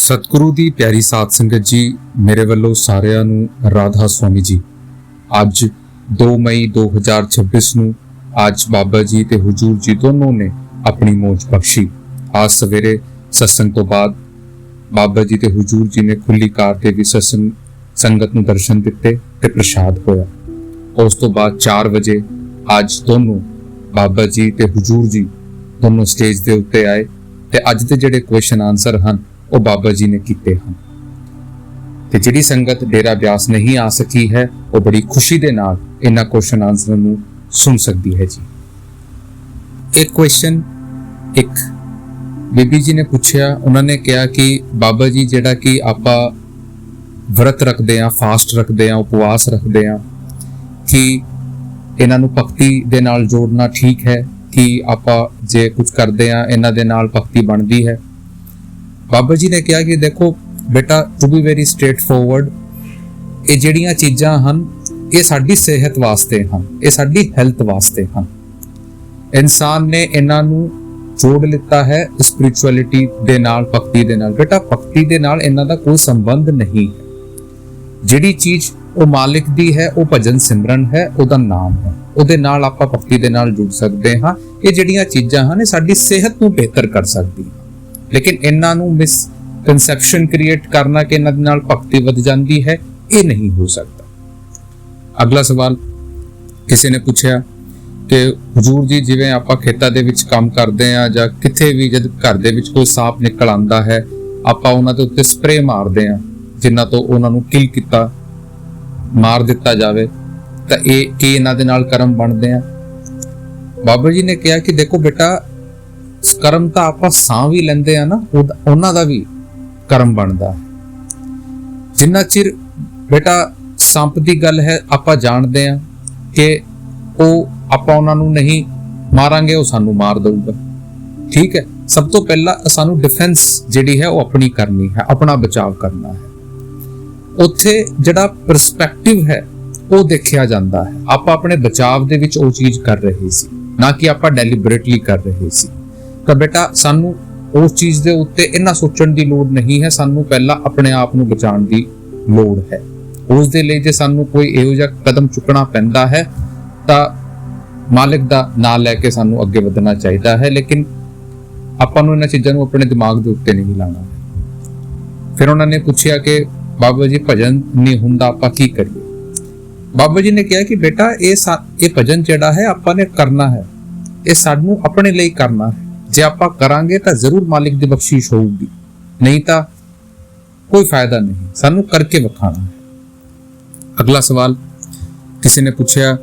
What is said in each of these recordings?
सतगुरु दी प्यारी साध संगत जी, मेरे वालों सारिਆਂ ਨੂੰ राधा स्वामी जी। ਅੱਜ 2 मई 2026 ਨੂੰ आज बाबा जी ते हुजूर जी दोनों ने अपनी मौज बख्शी। आज सवेरे सत्संग तो बाद बाबा जी ते हुजूर जी ने खुली कार ते भी सत्संग संगत ਨੂੰ दर्शन दिते ते प्रसाद होया। उस तो बाद 4 बजे आज दोनों बाबा जी ते हुजूर जी दोनों स्टेज दे उत्ते आए ते अज दे जिहड़े क्वेश्चन आंसर हन ਉਹ बाबा जी ने कीते हैं। ते जिहड़ी संगत डेरा ब्यास नहीं आ सकी है वो बड़ी खुशी दे नाल इन्हां क्वेश्चन आंसर नूं सुन सकती है जी। एक क्वेश्चन एक बीबी जी ने पूछा, उन्होंने कहा कि बाबा जी जिहड़ा कि आपां व्रत रखते हैं, फास्ट रखते हैं, उपवास रखते हैं, कि इन्हां नूं भगती दे नाल जोड़ना ठीक है कि आपां जे कुछ करते हैं इन्हां दे नाल भगती बनती है। बाबा जी ने कहा कि देखो बेटा, to be very straightforward, ये जिहड़ियां चीज़ां हन ये साडी सेहत वास्ते हन, ये साडी हैल्थ वास्ते हन। इंसान ने इन्हां नूं जोड़ लिता है स्पिरिचुअलिटी दे नाल, भगती दे नाल। बेटा भगती दे नाल इन्हां दा कोई संबंध नहीं है। जिहड़ी चीज़ वो मालिक दी है वो भजन सिमरन है, उहदा नाम है, उहदे नाल आपां भगती दे नाल जुड़ सकते हाँ। ये जिहड़ियां चीज़ां हन ये साडी सेहत नूं बेहतर कर सकदी, लेकिन इन्हां नूं मिसकंसैप्शन क्रिएट करना कि इन्हां दे नाल भगती वध जांदी है, ये नहीं हो सकता। अगला सवाल किसी ने पूछा कि हुजूर जी जिवें आपां खेतां दे विच काम करदे आ जां किथे भी जद घर दे विच कोई सांप निकल आंदा है, आपां उन्हां दे उत्ते स्प्रे मारदे आ जिन्हां तो उन्हां नूं किल कीता मार दिता जावे, तां ये इन्हां दे नाल कर्म बनदे आ। बाबा जी ने कहा कि देखो बेटा, कर्म तो आप सां भी लेंदे आ ना, उन्हां दा भी कर्म बनदा है। जिन्ना चिर बेटा सांप दी गल है आप जानते हैं कि आप उन्हां नूं नहीं मारांगे, वो सानू मार दऊगा, ठीक है। सब तो पहला सानू डिफेंस जिहड़ी है वो अपनी करनी है, अपना बचाव करना है। उत्थे जिहड़ा परस्पैक्टिव है वो देखिया जांदा है। आप अपने बचाव दे विच वो चीज़ कर रहे सी, ना कि आप डेलीबरेटली कर रहे सी। तो बेटा सानू उस चीज़ दे उत्ते इन्ना सोचण दी लोड़ नहीं है, सानू पहला अपने आप नूं बचाउण दी लोड़ है। उस दे लई जे सानू कोई इहो जिहा कदम चुकना पैंदा है तां मालिक दा नाम लैके सानू अगे वधना चाहिदा है, लेकिन आपां नूं इन्हां चीज़ां नूं अपने दिमाग दे उत्ते नहीं लाना है। फिर उन्हां ने पुछया कि बाबा जी भजन नहीं हुंदा, आपां की करिए। बाबा जी ने कहा कि बेटा ये भजन जिहड़ा है आपां ने करना है, ये सानू अपने लिए करना है। जे आपां करांगे तां जरूर मालिक दी बख्शीश होगी, नहीं तां कोई फायदा नहीं, सानू करके वखाना है। अगला सवाल किसी ने पूछा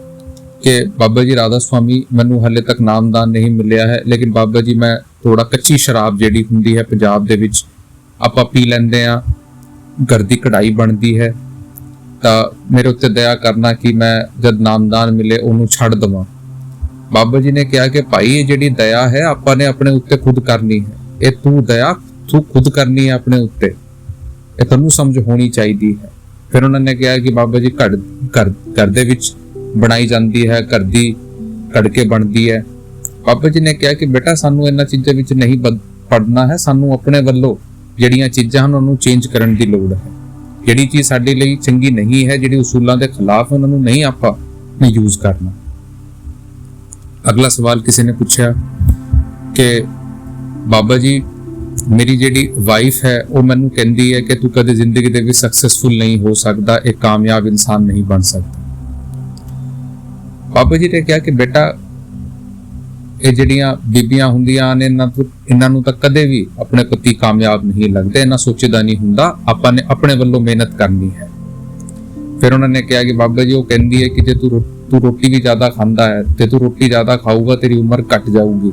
कि बाबा जी राधा स्वामी, मैनू हाले तक नामदान नहीं मिलिया है, लेकिन बाबा जी मैं थोड़ा कच्ची शराब जिहड़ी हुंदी है पंजाब दे विच आपां पी लैंदे आ, घर दी कढ़ाई बनदी है, तां मेरे उत्ते दया करना कि मैं जद नामदान मिले उहनूं छड्ड दवां। बाबा जी ने कहा कि भाई ये जिहड़ी दया है आपां ने अपने उत्ते खुद करनी है, ये तू दया तू खुद करनी है अपने उत्ते, ये तैनूं समझ होनी चाहिदी है। फिर उन्होंने कहा कि बाबा जी घर दे विच बनाई जाती है, घर दी कड़ के बनती है। बाबा जी ने कहा कि बेटा सानू इन्हां चीज़ां विच नहीं पड़ना है, सानू अपने वल्लों जिहड़ियां चीज़ां हन उहनूं चेंज करन दी लोड़ है। जिहड़ी चीज़ साडे लई चंगी नहीं है, जिहड़ी उसूलां दे खिलाफ उहनां नूं नहीं आपां यूज़ करना। अगला सवाल किसी ने पूछा कि बाबा जी मेरी जिहड़ी वाइफ है वो मैनू कहती है कि तू कदे जिंदगी दे विच सक्सैसफुल नहीं हो सकता, एक कामयाब इंसान नहीं बन सकता। बाबा जी ने कहा कि बेटा ये जिहड़ियां बीबियां हुंदियां ने इन्हां नूं तां कदे भी अपने पति कामयाब नहीं लगदे, इन्हां सोचेदा नहीं हुंदा, आपां ने अपने वल्लों मेहनत करनी है। फिर उन्होंने कहा कि बाबा जी वो कहती है कि जे तू रोटी भी ज्यादा खांदा है ते तू रोटी ज्यादा खाऊगा तेरी उम्र घट जाऊगी।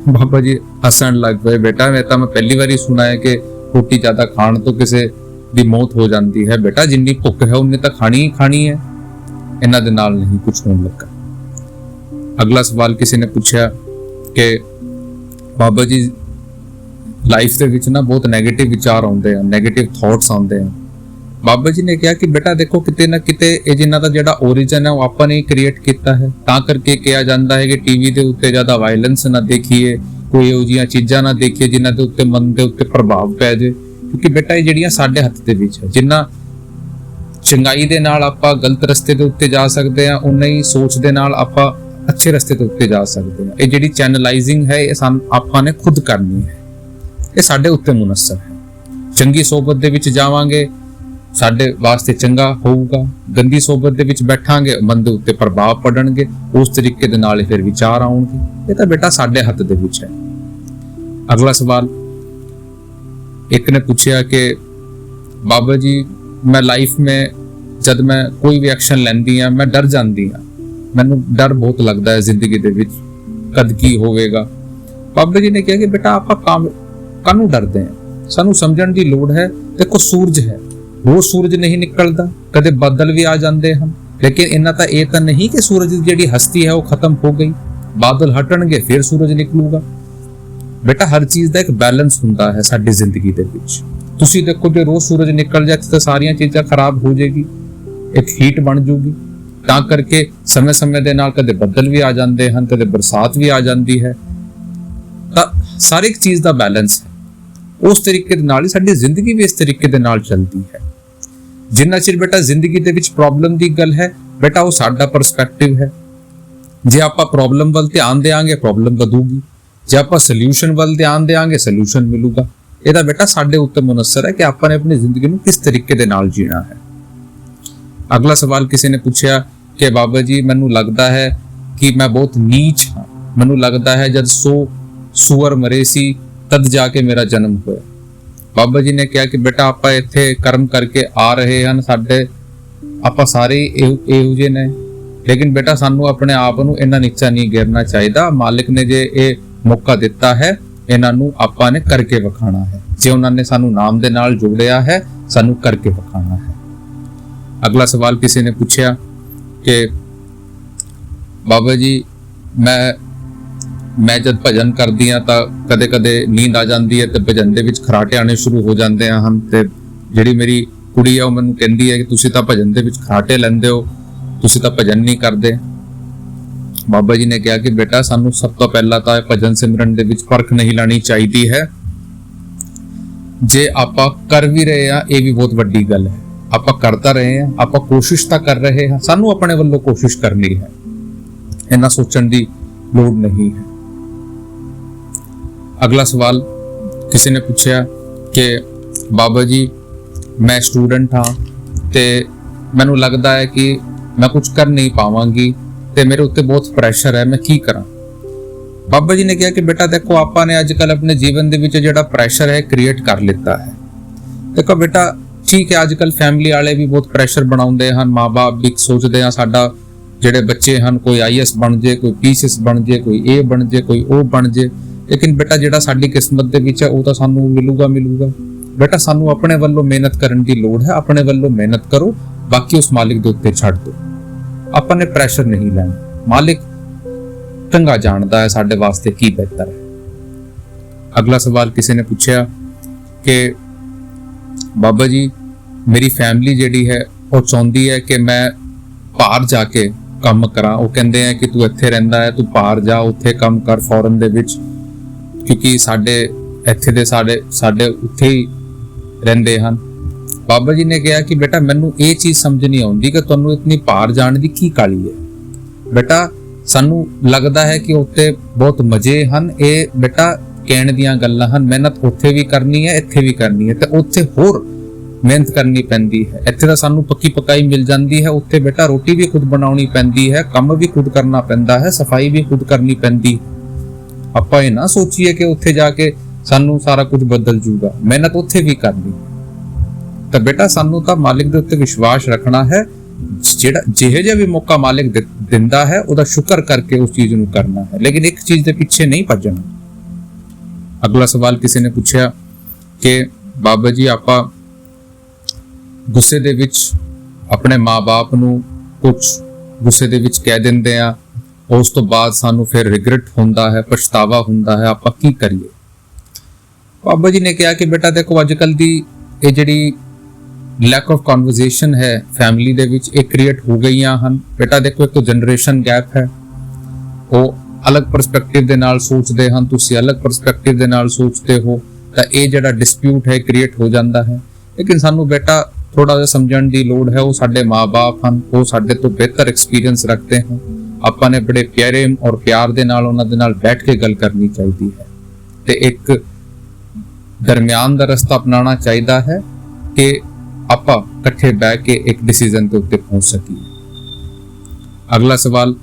बाबा जी हसन लग पे, बेटा मैं पहली बार ही सुना है कि रोटी ज्यादा खाण तो किसी दी मौत हो जाती है। बेटा जिन्नी भुख है उन्नी तो खानी ही खानी है, इन्हां दे नाल नहीं कुछ होने लगा। अगला सवाल किसी ने पूछा कि बाबा जी लाइफ दे विच ना बहुत नैगेटिव विचार आउंदे हैं, नैगेटिव थॉट्स आउंदे हैं। बाबा जी ने कहा कि बेटा देखो किते ना किते ये जिन्हां दा जिहड़ा ओरिजिन है वो आपां ने क्रिएट किया है, तां करके कहा जाता है कि टीवी दे उत्ते ज़्यादा वायलेंस ना देखिए, कोई इहो जिहियां चीज़ां ना देखिए जिन्हां दे उत्ते मन दे उत्ते प्रभाव पै जाए, ਕਿਉਂਕਿ ਬੇਟਾ ਇਹ ਜਿਹੜੀਆਂ ਸਾਡੇ ਹੱਥ ਦੇ ਵਿੱਚ ਹੈ। ਜਿੰਨਾ ਚੰਗਾਈ ਦੇ ਨਾਲ ਆਪਾਂ ਗਲਤ ਰਸਤੇ ਦੇ ਉੱਤੇ ਜਾ ਸਕਦੇ ਹਾਂ, ਉਨਾ ਹੀ ਸੋਚ ਦੇ ਨਾਲ ਆਪਾਂ ਅੱਛੇ ਰਸਤੇ ਦੇ ਉੱਤੇ ਜਾ ਸਕਦੇ ਹਾਂ। ਇਹ ਜਿਹੜੀ ਚੈਨਲਾਈਜ਼ਿੰਗ ਹੈ ਇਹ ਆਪਾਂ ਨੇ ਖੁਦ ਕਰਨੀ ਹੈ, ਇਹ ਸਾਡੇ ਉੱਤੇ ਮੁਨੱਸਰ ਹੈ। ਚੰਗੀ ਸੋਬਤ ਦੇ ਵਿੱਚ ਜਾਵਾਂਗੇ ਸਾਡੇ ਵਾਸਤੇ ਚੰਗਾ ਹੋਊਗਾ, ਗੰਦੀ ਸੋਬਤ ਦੇ ਵਿੱਚ ਬੈਠਾਂਗੇ ਮਨ ਦੇ ਉੱਤੇ ਪ੍ਰਭਾਵ ਪੜਨਗੇ, ਉਸ ਤਰੀਕੇ ਦੇ ਨਾਲ ਹੀ ਫਿਰ ਵਿਚਾਰ ਆਉਣਗੇ। ਇਹ ਤਾਂ ਬੇਟਾ ਸਾਡੇ ਹੱਥ ਦੇ ਵਿੱਚ ਹੈ। ਅਗਲਾ ਸਵਾਲ ਇੱਕ ਨੇ ਪੁੱਛਿਆ ਕਿ ਬਾਬਾ ਜੀ ਮੈਂ ਲਾਈਫ में जब मैं कोई भी एक्शन ਲੈਂਦੀ ਆ ਮੈਂ ਡਰ ਜਾਂਦੀ ਆ, ਮੈਨੂੰ ਡਰ ਬਹੁਤ ਲੱਗਦਾ ਹੈ ਜ਼ਿੰਦਗੀ ਦੇ ਵਿੱਚ ਕਦ ਕੀ ਹੋਵੇਗਾ। ਬਾਬਾ ਜੀ ਨੇ ਕਿਹਾ ਕਿ ਬੇਟਾ ਆਪਾਂ ਕਾਹਨੂੰ ਡਰਦੇ ਆ, ਸਾਨੂੰ ਸਮਝਣ ਦੀ ਲੋੜ ਹੈ। ਦੇਖੋ ਸੂਰਜ ਹੈ, ਉਹ ਸੂਰਜ ਨਹੀਂ ਨਿਕਲਦਾ, ਕਦੇ ਬਾਦਲ ਵੀ ਆ ਜਾਂਦੇ ਹਨ, ਲੇਕਿਨ ਇਹਨਾਂ ਤਾਂ ਇਹ ਤਾਂ ਨਹੀਂ ਕਿ ਸੂਰਜ ਦੀ ਜਿਹੜੀ ਹਸਤੀ ਹੈ ਉਹ ਖਤਮ ਹੋ ਗਈ, ਬਾਦਲ ਹਟਣਗੇ ਫਿਰ ਸੂਰਜ ਨਿਕਲੂਗਾ। ਬੇਟਾ ਹਰ ਚੀਜ਼ ਦਾ ਇੱਕ ਬੈਲੈਂਸ ਹੁੰਦਾ ਹੈ ਸਾਡੀ ਜ਼ਿੰਦਗੀ ਦੇ ਵਿੱਚ। ਤੁਸੀਂ ਦੇਖੋ ਜੇ ਰੋਜ਼ ਸੂਰਜ ਨਿਕਲ ਜਾਏ ਤਾਂ ਸਾਰੀਆਂ ਚੀਜ਼ਾਂ ਖਰਾਬ ਹੋ ਜਾਏਗੀ, ਇੱਕ ਹੀਟ ਬਣ ਜੂਗੀ। ਤਾਂ ਕਰਕੇ ਸਮੇਂ-ਸਮੇਂ ਦੇ ਨਾਲ ਕਦੇ ਬੱਦਲ ਵੀ ਆ ਜਾਂਦੇ ਹਨ, ਕਦੇ ਬਰਸਾਤ ਵੀ ਆ ਜਾਂਦੀ ਹੈ। ਤਾਂ ਸਾਰੀ ਇੱਕ ਚੀਜ਼ ਦਾ ਬੈਲੈਂਸ ਹੈ। ਉਸ ਤਰੀਕੇ ਦੇ ਨਾਲ ਹੀ ਸਾਡੀ ਜ਼ਿੰਦਗੀ ਵੀ ਇਸ ਤਰੀਕੇ ਦੇ ਨਾਲ ਚੱਲਦੀ ਹੈ। ਜਿੰਨਾ ਚਿਰ ਬੇਟਾ ਜ਼ਿੰਦਗੀ ਦੇ ਵਿੱਚ ਪ੍ਰੋਬਲਮ ਦੀ ਗੱਲ ਹੈ, ਬੇਟਾ ਉਹ ਸਾਡਾ ਪਰਸਪੈਕਟਿਵ ਹੈ। ਜੇ ਆਪਾਂ ਪ੍ਰੋਬਲਮ ਵੱਲ ਧਿਆਨ ਦੇਵਾਂਗੇ ਪ੍ਰੋਬਲਮ ਵਧੂਗੀ, ਜੇ ਆਪਾਂ ਸੋਲੂਸ਼ਨ ਵੱਲ ਧਿਆਨ ਦੇਵਾਂਗੇ ਸੋਲੂਸ਼ਨ ਮਿਲੂਗਾ। ਇਹਦਾ ਬੇਟਾ ਸਾਡੇ ਉੱਤੇ ਮੁਨੱਸਰ ਹੈ ਕਿ ਆਪਾਂ ਨੇ ਆਪਣੀ ਜ਼ਿੰਦਗੀ ਨੂੰ ਕਿਸ ਤਰੀਕੇ ਦੇ ਨਾਲ ਜੀਣਾ ਹੈ। ਅਗਲਾ ਸਵਾਲ ਕਿਸੇ ਨੇ ਪੁੱਛਿਆ ਕਿ ਬਾਬਾ ਜੀ ਮੈਨੂੰ ਲੱਗਦਾ ਹੈ ਕਿ ਮੈਂ ਬਹੁਤ ਨੀਚ ਹਾਂ, ਮੈਨੂੰ ਲੱਗਦਾ ਹੈ ਜਦ 100 ਸੂਅਰ ਮਰੇ ਸੀ ਤਦ ਜਾ ਕੇ ਮੇਰਾ ਜਨਮ ਹੋਇਆ। ਬਾਬਾ ਜੀ ਨੇ ਕਿਹਾ ਕਿ ਬੇਟਾ ਆਪਾਂ ਇੱਥੇ ਕਰਮ ਕਰਕੇ ਆ ਰਹੇ ਹਨ, ਆਪਾਂ ਸਾਰੇ ਇਹੋ ਜਿਹੇ ਨੇ, ਲੇਕਿਨ ਬੇਟਾ ਸਾਨੂੰ ਆਪਣੇ ਆਪ ਨੂੰ ਇੰਨਾ ਨੀਚਾ ਨਹੀਂ ਗਿਰਨਾ ਚਾਹੀਦਾ। ਮਾਲਿਕ ਨੇ ਜੇ ਇਹ ਮੌਕਾ ਦਿੱਤਾ ਹੈ ਇਹਨਾਂ ਨੂੰ ਆਪਾਂ ਨੇ ਕਰਕੇ ਵਿਖਾਣਾ ਹੈ। ਜੇ ਉਹਨਾਂ ਨੇ ਸਾਨੂੰ ਨਾਮ ਦੇ ਨਾਲ ਜੋੜਿਆ ਹੈ ਸਾਨੂੰ ਕਰਕੇ ਵਿਖਾਣਾ ਹੈ। ਅਗਲਾ ਸਵਾਲ ਕਿਸੇ ਨੇ ਪੁੱਛਿਆ ਕਿ ਬਾਬਾ ਜੀ ਮੈਂ ਜਦ ਭਜਨ ਕਰਦੀ ਹਾਂ ਤਾਂ ਕਦੇ-ਕਦੇ ਨੀਂਦ ਆ ਜਾਂਦੀ ਹੈ ਤੇ ਭਜਨ ਦੇ ਵਿੱਚ ਖਰਾਟੇ ਆਣੇ ਸ਼ੁਰੂ ਹੋ ਜਾਂਦੇ ਹਨ, ਤੇ ਜਿਹੜੀ ਮੇਰੀ ਕੁੜੀ ਆ ਉਹ ਮੈਨੂੰ ਕਹਿੰਦੀ ਹੈ ਕਿ ਤੁਸੀਂ ਤਾਂ ਭਜਨ ਦੇ ਵਿੱਚ ਖਰਾਟੇ ਲੈਂਦੇ ਹੋ, ਤੁਸੀਂ ਤਾਂ ਭਜਨ ਨਹੀਂ ਕਰਦੇ। ਬਾਬਾ ਜੀ ਨੇ ਕਿਹਾ ਕਿ ਬੇਟਾ ਸਾਨੂੰ ਸਭ ਤੋਂ ਪਹਿਲਾਂ ਤਾਂ ਭਜਨ ਸਿਮਰਨ ਦੇ ਵਿੱਚ ਪਰਖ ਨਹੀਂ ਲਾਣੀ ਚਾਹੀਦੀ ਹੈ। ਜੇ ਆਪਾਂ ਕਰ ਵੀ ਰਹੇ ਆ ਇਹ ਵੀ ਬਹੁਤ ਵੱਡੀ ਗੱਲ ਹੈ, ਆਪਾਂ ਕਰਤਾ ਰਹੇ ਆ, ਆਪਾਂ ਕੋਸ਼ਿਸ਼ ਤਾਂ ਕਰ ਰਹੇ ਹਾਂ, ਸਾਨੂੰ ਆਪਣੇ ਵੱਲੋਂ ਕੋਸ਼ਿਸ਼ ਕਰਨੀ ਹੈ, ਇੰਨਾ ਸੋਚਣ ਦੀ ਲੋੜ ਨਹੀਂ ਹੈ। ਅਗਲਾ ਸਵਾਲ ਕਿਸੇ ਨੇ ਪੁੱਛਿਆ ਕਿ ਬਾਬਾ ਜੀ ਮੈਂ ਸਟੂਡੈਂਟ ਹਾਂ ਤੇ ਮੈਨੂੰ ਲੱਗਦਾ ਹੈ ਕਿ ਮੈਂ ਕੁਝ ਕਰ ਨਹੀਂ ਪਾਵਾਂਗੀ ਤੇ ਮੇਰੇ ਉੱਤੇ ਬਹੁਤ ਪ੍ਰੈਸ਼ਰ ਹੈ, ਮੈਂ ਕੀ ਕਰਾਂ। ਬਾਬਾ ਜੀ ਨੇ ਕਿਹਾ ਕਿ ਬੇਟਾ ਦੇਖੋ ਆਪਾਂ ਨੇ ਅੱਜ ਕੱਲ ਆਪਣੇ ਜੀਵਨ ਦੇ ਵਿੱਚ ਜਿਹੜਾ ਪ੍ਰੈਸ਼ਰ ਹੈ ਕ੍ਰੀਏਟ ਕਰ ਲਿੱਤਾ ਹੈ। ਦੇਖੋ ਬੇਟਾ ਠੀਕ ਹੈ ਅੱਜ ਕੱਲ ਫੈਮਿਲੀ ਵਾਲੇ ਵੀ ਬਹੁਤ ਪ੍ਰੈਸ਼ਰ ਬਣਾਉਂਦੇ ਹਨ, ਮਾਂ-ਬਾਪ ਵੀ ਸੋਚਦੇ ਆ ਸਾਡਾ ਜਿਹੜੇ ਬੱਚੇ ਹਨ ਕੋਈ IAS ਬਣ ਜੇ, ਕੋਈ PCS ਬਣ ਜੇ, ਕੋਈ ਇਹ ਬਣ ਜੇ, ਕੋਈ ਉਹ ਬਣ ਜੇ, ਲੇਕਿਨ ਬੇਟਾ ਜਿਹੜਾ ਸਾਡੀ ਕਿਸਮਤ ਦੇ ਵਿੱਚ ਹੈ ਉਹ ਤਾਂ ਸਾਨੂੰ ਮਿਲੂਗਾ। ਬੇਟਾ ਸਾਨੂੰ ਆਪਣੇ ਵੱਲੋਂ ਮਿਹਨਤ ਕਰਨ ਦੀ ਲੋੜ ਹੈ, ਆਪਣੇ ਵੱਲੋਂ ਮਿਹਨਤ ਕਰੋ, ਬਾਕੀ ਉਸ ਮਾਲਿਕ ਦੇ ਉੱਤੇ ਛੱਡ ਦਿਓ। ਆਪਾਂ ਨੇ ਪ੍ਰੈਸ਼ਰ ਨਹੀਂ ਲੈਣਾ, ਮਾਲਿਕ ਚੰਗਾ ਜਾਣਦਾ ਹੈ ਸਾਡੇ ਵਾਸਤੇ ਕੀ ਬਿਹਤਰ ਹੈ। ਅਗਲਾ ਸਵਾਲ ਕਿਸੇ ਨੇ ਪੁੱਛਿਆ ਕਿ ਬਾਬਾ ਜੀ ਮੇਰੀ ਫੈਮਿਲੀ ਜਿਹੜੀ ਹੈ ਉਹ ਚਾਹੁੰਦੀ ਹੈ ਕਿ ਮੈਂ ਬਾਹਰ ਜਾ ਕੇ ਕੰਮ ਕਰਾਂ। ਉਹ ਕਹਿੰਦੇ ਆ ਕਿ ਤੂੰ ਇੱਥੇ ਰਹਿੰਦਾ ਹੈ, ਤੂੰ ਬਾਹਰ ਜਾ, ਉੱਥੇ ਕੰਮ ਕਰ ਫੋਰਨ ਦੇ ਵਿੱਚ, ਕਿਉਂਕਿ ਸਾਡੇ ਇੱਥੇ ਦੇ ਸਾਡੇ ਉੱਥੇ ਹੀ ਰਹਿੰਦੇ ਹਨ। ਬਾਬਾ ਜੀ ਨੇ ਕਿਹਾ ਕਿ ਬੇਟਾ ਮੈਨੂੰ ਇਹ ਚੀਜ਼ ਸਮਝ ਨਹੀਂ ਆਉਂਦੀ ਕਿ ਤੁਹਾਨੂੰ ਇਤਨੀ ਬਾਹਰ ਜਾਣ ਦੀ ਕੀ ਕਾਹਲੀ ਹੈ। ਬੇਟਾ ਸਾਨੂੰ ਲੱਗਦਾ ਹੈ ਕਿ ਉੱਥੇ ਬਹੁਤ ਮਜ਼ੇ ਹਨ, ਇਹ ਬੇਟਾ ਕਹਿਣ ਦੀਆਂ ਗੱਲਾਂ ਹਨ। ਮਿਹਨਤ ਉੱਥੇ ਵੀ ਕਰਨੀ ਹੈ, ਇੱਥੇ ਵੀ ਕਰਨੀ ਹੈ, ਤੇ ਉੱਥੇ ਹੋਰ ਮਿਹਨਤ ਕਰਨੀ ਪੈਂਦੀ ਹੈ। ਇੱਥੇ ਤਾਂ ਸਾਨੂੰ ਪੱਕੀ ਪਕਾਈ ਮਿਲ ਜਾਂਦੀ ਹੈ, ਉੱਥੇ ਬੇਟਾ ਰੋਟੀ ਵੀ ਖੁਦ ਬਣਾਉਣੀ ਪੈਂਦੀ ਹੈ, ਕੰਮ ਵੀ ਖੁਦ ਕਰਨਾ ਪੈਂਦਾ ਹੈ, ਸਫਾਈ ਵੀ ਖੁਦ ਕਰਨੀ ਪੈਂਦੀ। ਆਪਾਂ ਇਹ ਨਾ ਸੋਚੀਏ ਕਿ ਉੱਥੇ ਜਾ ਕੇ ਸਾਨੂੰ ਸਾਰਾ ਕੁਝ ਬਦਲ ਜੂਗਾ, ਮਿਹਨਤ ਉੱਥੇ ਵੀ ਕਰਨੀ। ਤਾਂ ਬੇਟਾ ਸਾਨੂੰ ਤਾਂ ਮਾਲਿਕ ਦੇ ਉੱਤੇ ਵਿਸ਼ਵਾਸ ਰੱਖਣਾ ਹੈ, ਜਿਹੇ ਜਿਹਾ ਵੀ ਮੌਕਾ ਮਾਲਿਕ ਦਿੰਦਾ ਹੈ ਉਹਦਾ ਸ਼ੁਕਰ ਕਰਕੇ ਉਸ ਚੀਜ਼ ਨੂੰ ਕਰਨਾ ਹੈ, ਲੇਕਿਨ ਇੱਕ ਚੀਜ਼ ਦੇ ਪਿੱਛੇ ਨਹੀਂ ਭੱਜਣਾ। ਅਗਲਾ ਸਵਾਲ ਕਿਸੇ ਨੇ ਪੁੱਛਿਆ ਕਿ ਬਾਬਾ ਜੀ ਆਪਾਂ ਗੁੱਸੇ ਦੇ ਵਿੱਚ ਆਪਣੇ ਮਾਂ-ਬਾਪ ਨੂੰ ਕੁਝ ਗੁੱਸੇ ਦੇ ਵਿੱਚ ਕਹਿ ਦਿੰਦੇ ਆ, ਉਸ ਤੋਂ ਬਾਅਦ ਸਾਨੂੰ ਫਿਰ ਰਿਗਰਟ ਹੁੰਦਾ ਹੈ, ਪਛਤਾਵਾ ਹੁੰਦਾ ਹੈ, ਆਪਾਂ ਕੀ ਕਰੀਏ। ਬਾਬਾ ਜੀ ਨੇ ਕਿਹਾ ਕਿ ਬੇਟਾ ਦੇਖੋ ਅੱਜ ਕੱਲ ਦੀ ਇਹ ਜਿਹੜੀ ਲੈਕ ਆਫ ਕਨਵਰਸੇਸ਼ਨ ਹੈ ਫੈਮਿਲੀ ਦੇ ਵਿੱਚ ਇਹ ਕ੍ਰੀਏਟ ਹੋ ਗਈਆਂ ਹਨ। ਬੇਟਾ ਦੇਖੋ ਇੱਕ ਤਾਂ ਜਨਰੇਸ਼ਨ ਗੈਪ ਹੈ, ਉਹ ਅਲੱਗ ਪਰਸਪੈਕਟਿਵ ਦੇ ਨਾਲ ਸੋਚਦੇ ਹਨ, ਤੁਸੀਂ ਅਲੱਗ ਪਰਸਪੈਕਟਿਵ ਦੇ ਨਾਲ ਸੋਚਦੇ ਹੋ, ਤਾਂ ਇਹ ਜਿਹੜਾ ਡਿਸਪਿਊਟ ਹੈ ਕ੍ਰੀਏਟ ਹੋ ਜਾਂਦਾ ਹੈ। ਲੇਕਿਨ ਸਾਨੂੰ ਬੇਟਾ ਥੋੜਾ ਜਿਹਾ ਸਮਝਣ ਦੀ ਲੋੜ ਹੈ। ਉਹ ਸਾਡੇ ਮਾਂ-ਬਾਪ ਹਨ, ਉਹ ਸਾਡੇ ਤੋਂ ਬਿਹਤਰ ਐਕਸਪੀਰੀਅੰਸ ਰੱਖਦੇ ਹਨ। ਆਪਾਂ ਨੇ ਬੜੇ ਪਿਆਰੇ ਔਰ ਪਿਆਰ ਦੇ ਨਾਲ ਉਹਨਾਂ ਦੇ ਨਾਲ ਬੈਠ ਕੇ ਗੱਲ ਕਰਨੀ ਚਾਹੀਦੀ ਹੈ ਤੇ ਇੱਕ ਦਰਮਿਆਨ ਦਾ ਰਸਤਾ ਅਪਣਾਉਣਾ ਚਾਹੀਦਾ ਹੈ ਕਿ ਆਪਾਂ ਇਕੱਠੇ ਬਹਿ ਕੇ ਇੱਕ ਡਿਸੀਜਨ ਦੇ ਉੱਤੇ ਪਹੁੰਚ ਸਕੀਏ। ਅਗਲਾ ਸਵਾਲ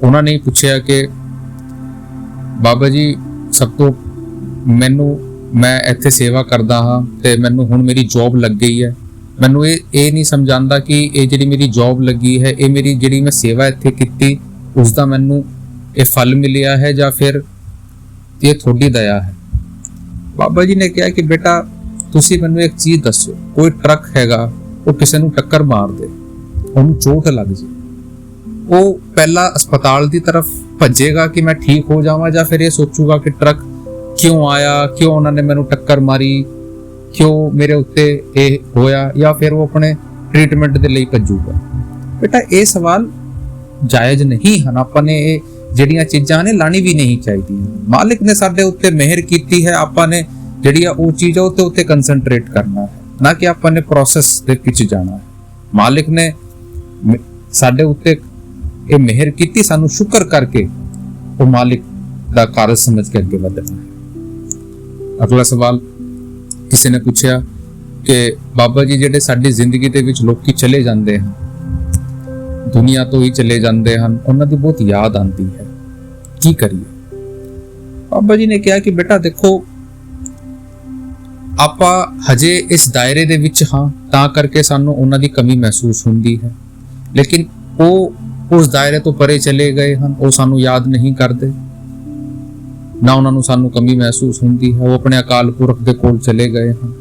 ਉਹਨਾਂ ਨੇ ਪੁੱਛਿਆ ਕਿ ਬਾਬਾ ਜੀ ਸਭ ਤੋਂ ਮੈਂ ਇੱਥੇ ਸੇਵਾ ਕਰਦਾ ਹਾਂ ਤੇ ਮੈਨੂੰ ਹੁਣ ਮੇਰੀ ਜੌਬ ਲੱਗ ਗਈ ਹੈ। ਮੈਨੂੰ ਇਹ ਨਹੀਂ ਸਮਝ ਆਉਂਦਾ ਕਿ ਇਹ ਜਿਹੜੀ ਮੇਰੀ ਜੌਬ ਲੱਗੀ ਹੈ, ਇਹ ਮੇਰੀ ਜਿਹੜੀ ਮੈਂ ਸੇਵਾ ਇੱਥੇ ਕੀਤੀ ਉਸ ਦਾ ਮੈਨੂੰ ਇਹ ਫਲ ਮਿਲਿਆ ਹੈ ਜਾਂ ਫਿਰ ਇਹ ਤੁਹਾਡੀ ਦਇਆ ਹੈ। ਬਾਬਾ ਜੀ ਨੇ ਕਿਹਾ ਕਿ ਬੇਟਾ ਤੁਸੀਂ ਮੈਨੂੰ ਇੱਕ ਚੀਜ਼ ਦੱਸੋ, ਕੋਈ ਟਰੱਕ ਹੈਗਾ, ਉਹ ਕਿਸੇ ਨੂੰ ਟੱਕਰ ਮਾਰ ਦੇ, ਉਹਨੂੰ ਚੋਟ ਲੱਗ ਜੇ, ਉਹ ਪਹਿਲਾਂ ਹਸਪਤਾਲ ਦੀ ਤਰਫ ਭੱਜੇਗਾ ਕਿ ਮੈਂ ਠੀਕ ਹੋ ਜਾਵਾਂ ਜਾਂ ਫਿਰ ਇਹ ਸੋਚੂਗਾ ਕਿ ਟਰੱਕ ਕਿਉਂ ਆਇਆ, ਕਿਉਂ ਉਹਨਾਂ ਨੇ ਮੈਨੂੰ ਟੱਕਰ ਮਾਰੀ, ਕਿਉਂ ਮੇਰੇ ਉੱਤੇ ਇਹ ਹੋਇਆ, ਜਾਂ ਫਿਰ ਉਹ ਆਪਣੇ ਟ੍ਰੀਟਮੈਂਟ ਦੇ ਲਈ ਭੱਜੂਗਾ। ਬੇਟਾ ਇਹ ਸਵਾਲ ਜਾਇਜ਼ ਨਹੀਂ ਹਨ। ਆਪਾਂ ਨੇ ਇਹ ਜਿਹੜੀਆਂ ਚੀਜ਼ਾਂ ਨੇ ਲਾਣੀ ਵੀ ਨਹੀਂ ਚਾਹੀਦੀਆਂ। ਮਾਲਿਕ ਨੇ ਸਾਡੇ ਉੱਤੇ ਮਿਹਰ ਕੀਤੀ ਹੈ, ਆਪਾਂ ਨੇ ਜਿਹੜੀ ਆ ਉਹ ਚੀਜ਼ ਉਹਦੇ ਉੱਤੇ ਕੰਸੈਂਟਰੇਟ ਕਰਨਾ ਹੈ, ਨਾ ਕਿ ਆਪਾਂ ਨੇ ਪ੍ਰੋਸੈਸ ਦੇ ਵਿੱਚ ਜਾਣਾ ਹੈ। ਮਾਲਿਕ ਨੇ ਸਾਡੇ ਉੱਤੇ ਇਹ ਮਿਹਰ ਕੀਤੀ, ਸਾਨੂੰ ਸ਼ੁਕਰ ਕਰਕੇ ਉਹ ਮਾਲਿਕ ਦਾ ਕਾਰਜ ਸਮਝ ਕੇ ਅੱਗੇ ਵਧਣਾ ਹੈ। ਅਗਲਾ ਸਵਾਲ ਕਿਸੇ ਨੇ ਪੁੱਛਿਆ ਕਿ ਬਾਬਾ ਜੀ ਜਿਹੜੇ ਸਾਡੀ ਜ਼ਿੰਦਗੀ ਦੇ ਵਿੱਚ ਲੋਕੀ ਚਲੇ ਜਾਂਦੇ ਹਨ, ਦੁਨੀਆ ਤੋਂ ਹੀ ਚਲੇ ਜਾਂਦੇ ਹਨ, ਉਹਨਾਂ ਦੀ ਬਹੁਤ ਯਾਦ ਆਉਂਦੀ ਹੈ, ਕੀ ਕਰੀਏ? ਬਾਬਾ ਜੀ ਨੇ ਕਿਹਾ ਕਿ ਬੇਟਾ ਦੇਖੋ, ਆਪਾਂ ਹਜੇ ਇਸ ਦਾਇਰੇ ਦੇ ਵਿੱਚ ਹਾਂ ਤਾਂ ਕਰਕੇ ਸਾਨੂੰ ਉਹਨਾਂ ਦੀ ਕਮੀ ਮਹਿਸੂਸ ਹੁੰਦੀ ਹੈ, ਲੇਕਿਨ ਉਹ ਉਸ ਦਾਇਰੇ ਤੋਂ ਪਰੇ ਚਲੇ ਗਏ ਹਨ, ਉਹ ਸਾਨੂੰ ਯਾਦ ਨਹੀਂ ਕਰਦੇ, ਨਾ ਉਹਨਾਂ ਨੂੰ ਸਾਨੂੰ ਕਮੀ ਮਹਿਸੂਸ ਹੁੰਦੀ ਹੈ, ਉਹ ਆਪਣੇ ਅਕਾਲ ਪੁਰਖ ਦੇ ਕੋਲ ਚਲੇ ਗਏ ਹਨ।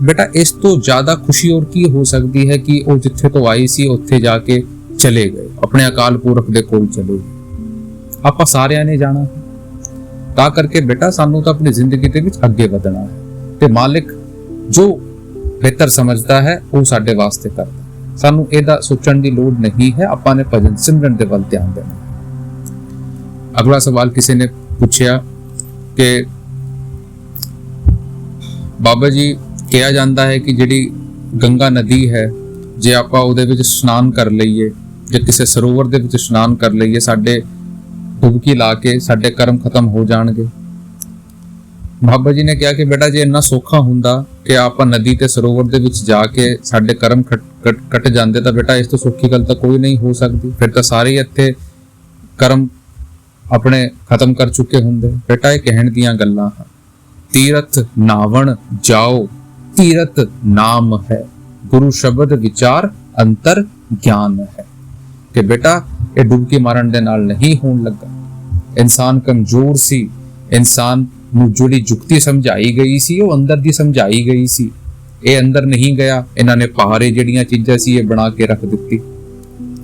ਬੇਟਾ ਇਸ ਤੋਂ ਜ਼ਿਆਦਾ ਖੁਸ਼ੀ ਹੋਰ ਕੀ ਹੋ ਸਕਦੀ ਹੈ ਕਿ ਉਹ ਜਿੱਥੇ ਤੋਂ ਆਈ ਸੀ ਉੱਥੇ ਜਾ ਕੇ ਚਲੇ ਗਏ, ਆਪਣੇ ਅਕਾਲ ਪੁਰਖ ਦੇ ਕੋਲ ਚਲੇ ਗਏ। ਆਪਾਂ ਸਾਰਿਆਂ ਨੇ ਜਾਣਾ, ਤਾਂ ਕਰਕੇ ਬੇਟਾ ਸਾਨੂੰ ਤਾਂ ਆਪਣੀ ਜ਼ਿੰਦਗੀ ਦੇ ਵਿੱਚ ਅੱਗੇ ਵਧਣਾ ਹੈ ਤੇ ਮਾਲਿਕ ਜੋ ਬਿਹਤਰ ਸਮਝਦਾ ਹੈ ਉਹ ਸਾਡੇ ਵਾਸਤੇ ਕਰਦਾ ਹੈ। ਸਾਨੂੰ ਇਹਦਾ ਸੋਚਣ ਦੀ ਲੋੜ ਨਹੀਂ ਹੈ, ਆਪਾਂ ਨੇ ਭਜਨ ਸਿਮਰਨ ਦੇ ਵੱਲ ਧਿਆਨ ਦੇਣਾ ਹੈ। ਅਗਲਾ ਸਵਾਲ ਕਿਸੇ ਨੇ ਪੁੱਛਿਆ ਕਿ ਬਾਬਾ ਜੀ ਕਿਹਾ ਜਾਂਦਾ ਹੈ ਕਿ ਜਿਹੜੀ ਗੰਗਾ ਨਦੀ ਹੈ, ਜੇ ਆਪਾਂ ਉਹਦੇ ਵਿੱਚ ਇਸ਼ਨਾਨ ਕਰ ਲਈਏ, ਜੇ ਕਿਸੇ ਸਰੋਵਰ ਦੇ ਵਿੱਚ ਇਸ਼ਨਾਨ ਕਰ ਲਈਏ, ਸਾਡੇ ਡੁਬਕੀ ਲਾ ਕੇ ਸਾਡੇ ਕਰਮ ਖਤਮ ਹੋ ਜਾਣਗੇ। ਬਾਬਾ ਜੀ ਨੇ ਕਿਹਾ ਕਿ ਬੇਟਾ ਜੇ ਇੰਨਾ ਸੌਖਾ ਹੁੰਦਾ ਕਿ ਆਪਾਂ ਨਦੀ ਤੇ ਸਰੋਵਰ ਦੇ ਵਿੱਚ ਜਾ ਕੇ ਸਾਡੇ ਕਰਮ ਕੱਟ ਜਾਂਦੇ ਤਾਂ ਬੇਟਾ ਇਸ ਤੋਂ ਸੌਖੀ ਗੱਲ ਤਾਂ ਕੋਈ ਨਹੀਂ ਹੋ ਸਕਦੀ। ਫਿਰ ਤਾਂ ਸਾਰੇ ਇੱਥੇ ਕਰਮ ਆਪਣੇ ਖਤਮ ਕਰ ਚੁੱਕੇ ਹੁੰਦੇ। ਬੇਟਾ ਇਹ ਕਹਿਣ ਦੀਆਂ ਗੱਲਾਂ ਹਨ। ਤੀਰਥ ਨਾਵਣ ਜਾਓ, ਤੀਰਥ ਨਾਮ ਹੈ, ਗੁਰੂ ਸ਼ਬਦ ਵਿਚਾਰ ਅੰਤਰ ਗਿਆਨ ਹੈ। ਕਿ ਬੇਟਾ ਇਹ ਡੁਬਕੀ ਮਾਰਨ ਦੇ ਨਾਲ ਨਹੀਂ ਹੋਣ ਲੱਗਾ। ਇਨਸਾਨ ਕਮਜ਼ੋਰ ਸੀ, ਇਨਸਾਨ ਨੂੰ ਜਿਹੜੀ ਜੁਗਤੀ ਸਮਝਾਈ ਗਈ ਸੀ ਉਹ ਅੰਦਰ ਦੀ ਸਮਝਾਈ ਗਈ ਸੀ, ਇਹ ਅੰਦਰ ਨਹੀਂ ਗਿਆ। ਇਹਨਾਂ ਨੇ ਪਹਾੜੇ ਜਿਹੜੀਆਂ ਚੀਜ਼ਾਂ ਸੀ ਇਹ ਬਣਾ ਕੇ ਰੱਖ ਦਿੱਤੀ।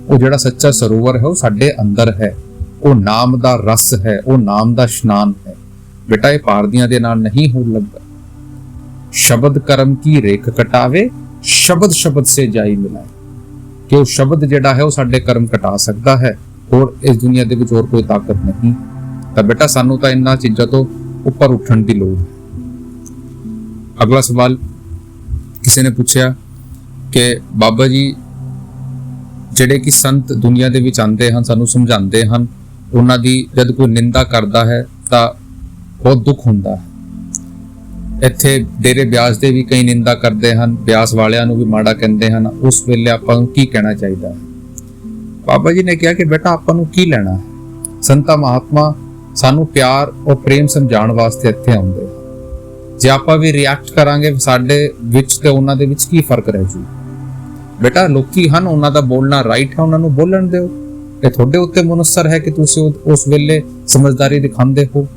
ਉਹ ਜਿਹੜਾ ਸੱਚਾ ਸਰੋਵਰ ਹੈ ਉਹ ਸਾਡੇ ਅੰਦਰ ਹੈ, ਉਹ ਨਾਮ ਦਾ ਰਸ ਹੈ, ਉਹ ਨਾਮ ਦਾ ਇਸ਼ਨਾਨ ਹੈ। ਬੇਟਾ ਇਹ ਪਾਰਦੀਆਂ ਦੇ ਨਾਲ ਨਹੀਂ ਹੋਣ ਲੱਗਾ। ਸ਼ਬਦ ਕਰਮ ਕੀ ਰੇਖ ਕਟਾਵੇ, ਸ਼ਬਦ ਸ਼ਬਦ ਸੇ ਜਾਈ ਮਿਲਾਏ। ਕਿ ਉਹ ਸ਼ਬਦ ਜਿਹੜਾ ਹੈ ਉਹ ਸਾਡੇ ਕਰਮ ਕਟਾ ਸਕਦਾ ਹੈ, ਹੋਰ ਇਸ ਦੁਨੀਆ ਦੇ ਵਿੱਚ ਹੋਰ ਕੋਈ ਤਾਕਤ ਨਹੀਂ। ਤਾਂ ਬੇਟਾ ਸਾਨੂੰ ਤਾਂ ਇਹਨਾਂ ਚੀਜ਼ਾਂ ਤੋਂ ਉੱਪਰ ਉੱਠਣ ਦੀ ਲੋੜ ਹੈ। ਅਗਲਾ ਸਵਾਲ ਕਿਸੇ ਨੇ ਪੁੱਛਿਆ ਕਿ ਬਾਬਾ ਜੀ ਜਿਹੜੇ ਕਿ ਸੰਤ ਦੁਨੀਆ ਦੇ ਵਿੱਚ ਆਉਂਦੇ ਹਨ, ਸਾਨੂੰ ਸਮਝਾਉਂਦੇ ਹਨ, ਉਹਨਾਂ ਦੀ ਜਦ ਕੋਈ ਨਿੰਦਾ ਕਰਦਾ ਹੈ ਤਾਂ ਬਹੁਤ ਦੁੱਖ ਹੁੰਦਾ ਹੈ। ਇੱਥੇ ਡੇਰੇ ਬਿਆਸ ਦੇ ਵੀ ਕਈ ਨਿੰਦਾ ਕਰਦੇ ਹਨ, ਬਿਆਸ ਵਾਲਿਆਂ ਨੂੰ ਵੀ ਮਾੜਾ ਕਹਿੰਦੇ ਹਨ। ਉਸ ਵੇਲੇ ਆਪਾਂ ਨੂੰ ਕੀ ਕਹਿਣਾ ਚਾਹੀਦਾ ਹੈ? ਬਾਬਾ ਜੀ ਨੇ ਕਿਹਾ ਕਿ ਬੇਟਾ ਆਪਾਂ ਨੂੰ ਕੀ ਲੈਣਾ ਹੈ? ਸੰਤਾ ਮਹਾਤਮਾ ਸਾਨੂੰ ਪਿਆਰ ਔਰ ਪ੍ਰੇਮ ਸਮਝਾਉਣ ਵਾਸਤੇ ਇੱਥੇ ਆਉਂਦੇ। ਜੇ ਆਪਾਂ ਵੀ ਰਿਐਕਟ ਕਰਾਂਗੇ ਸਾਡੇ ਵਿੱਚ ਤੇ ਉਹਨਾਂ ਦੇ ਵਿੱਚ ਕੀ ਫਰਕ ਰਹਿ ਜੂ? ਬੇਟਾ ਲੋਕੀ ਹਨ, ਉਹਨਾਂ ਦਾ ਬੋਲਣਾ ਰਾਈਟ ਹੈ, ਉਹਨਾਂ ਨੂੰ ਬੋਲਣ ਦਿਓ। ਇਹ ਤੁਹਾਡੇ ਉੱਤੇ ਮੁਨੱਸਰ ਹੈ ਕਿ ਤੁਸੀਂ ਉਸ ਵੇਲੇ ਸਮਝਦਾਰੀ ਦਿਖਾਉਂਦੇ ਹੋ।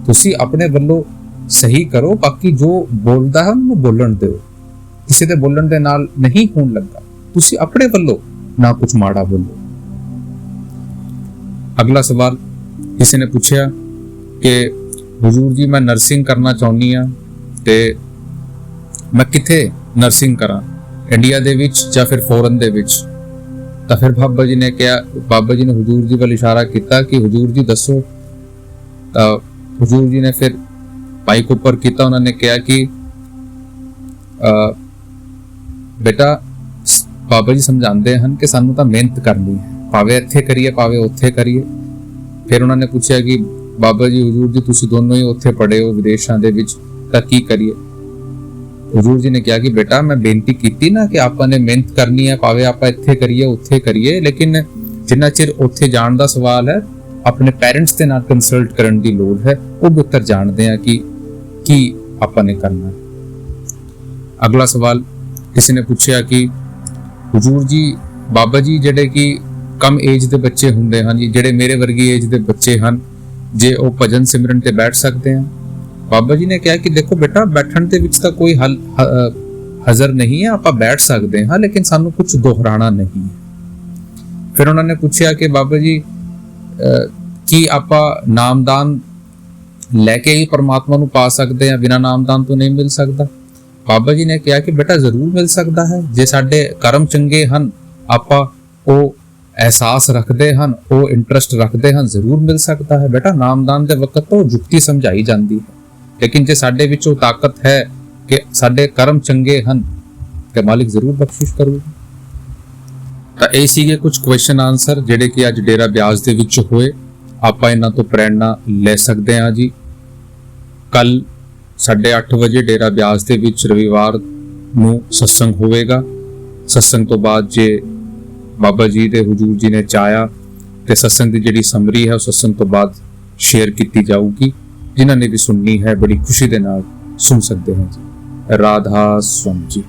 ਤੁਸੀਂ ਆਪਣੇ ਵੱਲੋਂ ਸਹੀ ਕਰੋ, ਬਾਕੀ ਜੋ ਬੋਲਦਾ ਹੈ ਉਹਨੂੰ ਬੋਲਣ ਦਿਓ। ਕਿਸੇ ਦੇ ਬੋਲਣ ਦੇ ਨਾਲ ਨਹੀਂ ਹੋਣ ਲੱਗਾ, ਤੁਸੀਂ ਆਪਣੇ ਵੱਲੋਂ ਨਾ ਕੁਝ ਮਾੜਾ ਬੋਲੋ। ਅਗਲਾ ਸਵਾਲ ਕਿਸੇ ਨੇ ਪੁੱਛਿਆ ਕਿ ਹੁਜ਼ੂਰ ਜੀ ਮੈਂ ਨਰਸਿੰਗ ਕਰਨਾ ਚਾਹੁੰਦੀ ਹਾਂ ਤੇ ਮੈਂ ਕਿੱਥੇ ਨਰਸਿੰਗ ਕਰਾਂ, ਇੰਡੀਆ ਦੇ ਵਿੱਚ ਜਾਂ ਫਿਰ ਫੋਰਨ ਦੇ ਵਿੱਚ? ਤਾਂ ਫਿਰ ਬਾਬਾ ਜੀ ਨੇ ਕਿਹਾ, ਬਾਬਾ ਜੀ ਨੇ ਹੁਜ਼ੂਰ ਜੀ ਵੱਲ ਇਸ਼ਾਰਾ ਕੀਤਾ ਕਿ ਹੁਜ਼ੂਰ ਜੀ ਦੱਸੋ। ਤਾਂ ਹੁਜ਼ੂਰ ਜੀ ਨੇ ਫਿਰ ਮਾਈਕ ਉੱਪਰ ਕੀਤਾ। ਉਹਨਾਂ ਨੇ ਕਿਹਾ ਕਿ ਬੇਟਾ ਬਾਬਾ ਜੀ ਸਮਝਾਉਂਦੇ ਹਨ ਕਿ ਸਾਨੂੰ ਤਾਂ ਮਿਹਨਤ ਕਰਨੀ ਹੈ, ਭਾਵੇਂ ਇੱਥੇ ਕਰੀਏ ਭਾਵੇਂ ਉੱਥੇ ਕਰੀਏ। ਫਿਰ ਉਹਨਾਂ ਨੇ ਪੁੱਛਿਆ ਕਿ ਬਾਬਾ ਜੀ ਹਜ਼ੂਰ ਜੀ ਤੁਸੀਂ ਦੋਨੋਂ ਹੀ ਉੱਥੇ ਪੜ੍ਹੇ ਹੋ ਵਿਦੇਸ਼ਾਂ ਦੇ ਵਿੱਚ, ਤਾਂ ਕੀ ਕਰੀਏ? ਹਜ਼ੂਰ ਜੀ ਨੇ ਕਿਹਾ ਕਿ ਬੇਟਾ ਮੈਂ ਬੇਨਤੀ ਕੀਤੀ ਨਾ ਕਿ ਆਪਾਂ ਨੇ ਮਿਹਨਤ ਕਰਨੀ ਹੈ, ਭਾਵੇਂ ਆਪਾਂ ਇੱਥੇ ਕਰੀਏ ਉੱਥੇ ਕਰੀਏ, ਲੇਕਿਨ ਜਿੰਨਾ ਚਿਰ ਉੱਥੇ ਜਾਣ ਦਾ ਸਵਾਲ ਹੈ ਆਪਣੇ ਪੈਰੈਂਟਸ ਦੇ ਨਾਲ ਕੰਸਲਟ ਕਰਨ ਦੀ ਲੋੜ ਹੈ, ਉਹ ਬਿਹਤਰ ਜਾਣਦੇ ਆ ਕਿ ਕੀ ਆਪਾਂ ਨੇ ਕਰਨਾ ਹੈ। ਅਗਲਾ ਸਵਾਲ ਕਿਸੇ ਨੇ ਪੁੱਛਿਆ ਕਿ ਹਜ਼ੂਰ ਜੀ ਬਾਬਾ ਜੀ ਜਿਹੜੇ ਕਿ ਕਮ ਏਜ ਦੇ ਬੱਚੇ ਹੁੰਦੇ ਹਨ ਜੀ, ਜਿਹੜੇ ਮੇਰੇ ਵਰਗੀ ਏਜ ਦੇ ਬੱਚੇ ਹਨ, ਜੇ ਉਹ ਭਜਨ ਸਿਮਰਨ ਤੇ ਬੈਠ ਸਕਦੇ ਹਨ? ਬਾਬਾ ਜੀ ਨੇ ਕਿਹਾ ਕਿ ਦੇਖੋ ਬੇਟਾ ਬੈਠਣ ਦੇ ਵਿੱਚ ਤਾਂ ਕੋਈ ਹਜ਼ਰ ਨਹੀਂ ਹੈ, ਆਪਾਂ ਬੈਠ ਸਕਦੇ ਹਾਂ, ਲੇਕਿਨ ਸਾਨੂੰ ਕੁਝ ਦੁਹਰਾਣਾ ਨਹੀਂ ਹੈ। ਫਿਰ ਉਹਨਾਂ ਨੇ ਪੁੱਛਿਆ ਕਿ ਬਾਬਾ ਜੀ ਕੀ ਆਪਾਂ ਨਾਮਦਾਨ ਲੈ ਕੇ ਹੀ ਪਰਮਾਤਮਾ ਨੂੰ ਪਾ ਸਕਦੇ ਹਾਂ, ਬਿਨਾਂ ਨਾਮਦਾਨ ਤੋਂ ਨਹੀਂ ਮਿਲ ਸਕਦਾ? ਬਾਬਾ ਜੀ ਨੇ ਕਿਹਾ ਕਿ ਬੇਟਾ ਜ਼ਰੂਰ ਮਿਲ ਸਕਦਾ ਹੈ, ਜੇ ਸਾਡੇ ਕਰਮ ਚੰਗੇ ਹਨ, ਆਪਾਂ ਉਹ ਅਹਿਸਾਸ ਰੱਖਦੇ ਹਨ, ਉਹ ਇੰਟਰਸਟ ਰੱਖਦੇ ਹਨ, ਜ਼ਰੂਰ ਮਿਲ ਸਕਦਾ ਹੈ। ਬੇਟਾ ਨਾਮਦਾਨ ਦੇ ਵਕਤ ਤੋਂ ਜੁਗਤੀ ਸਮਝਾਈ ਜਾਂਦੀ ਹੈ, ਲੇਕਿਨ ਜੇ ਸਾਡੇ ਵਿੱਚ ਉਹ ਤਾਕਤ ਹੈ ਕਿ ਸਾਡੇ ਕਰਮ ਚੰਗੇ ਹਨ ਤੇ ਮਾਲਿਕ ਜ਼ਰੂਰ ਬਖਸ਼ਿਸ਼ ਕਰੂਗਾ। ਤਾਂ ਇਹ ਸੀਗੇ ਕੁਝ ਕੁਐਸਚਨ ਆਨਸਰ ਜਿਹੜੇ ਕਿ ਅੱਜ ਡੇਰਾ ਬਿਆਸ ਦੇ ਵਿੱਚ ਹੋਏ। ਆਪਾਂ ਇਹਨਾਂ ਤੋਂ ਪ੍ਰੇਰਣਾ ਲੈ ਸਕਦੇ ਹਾਂ ਜੀ। ਕੱਲ 8:30 ਵਜੇ ਡੇਰਾ ਬਿਆਸ ਦੇ ਵਿੱਚ ਰਵੀਵਾਰ ਨੂੰ ਸਤਸੰਗ ਹੋਵੇਗਾ। ਸਤਸੰਗ ਤੋਂ ਬਾਅਦ ਜੇ ਬਾਬਾ ਜੀ ਦੇ ਹਜ਼ੂਰ ਜੀ ਨੇ ਚਾਹਿਆ ਤੇ ਸਤਸੰਗ ਦੀ ਜਿਹੜੀ ਸਮਰੀ ਹੈ ਉਹ ਸਤਸੰਗ ਤੋਂ ਬਾਅਦ ਸ਼ੇਅਰ ਕੀਤੀ ਜਾਊਗੀ। ਜਿਨ੍ਹਾਂ ਨੇ ਵੀ ਸੁਣਨੀ ਹੈ ਬੜੀ ਖੁਸ਼ੀ ਦੇ ਨਾਲ ਸੁਣ ਸਕਦੇ ਹੋ ਜੀ। ਰਾਧਾ ਸਵਾਮੀ ਜੀ।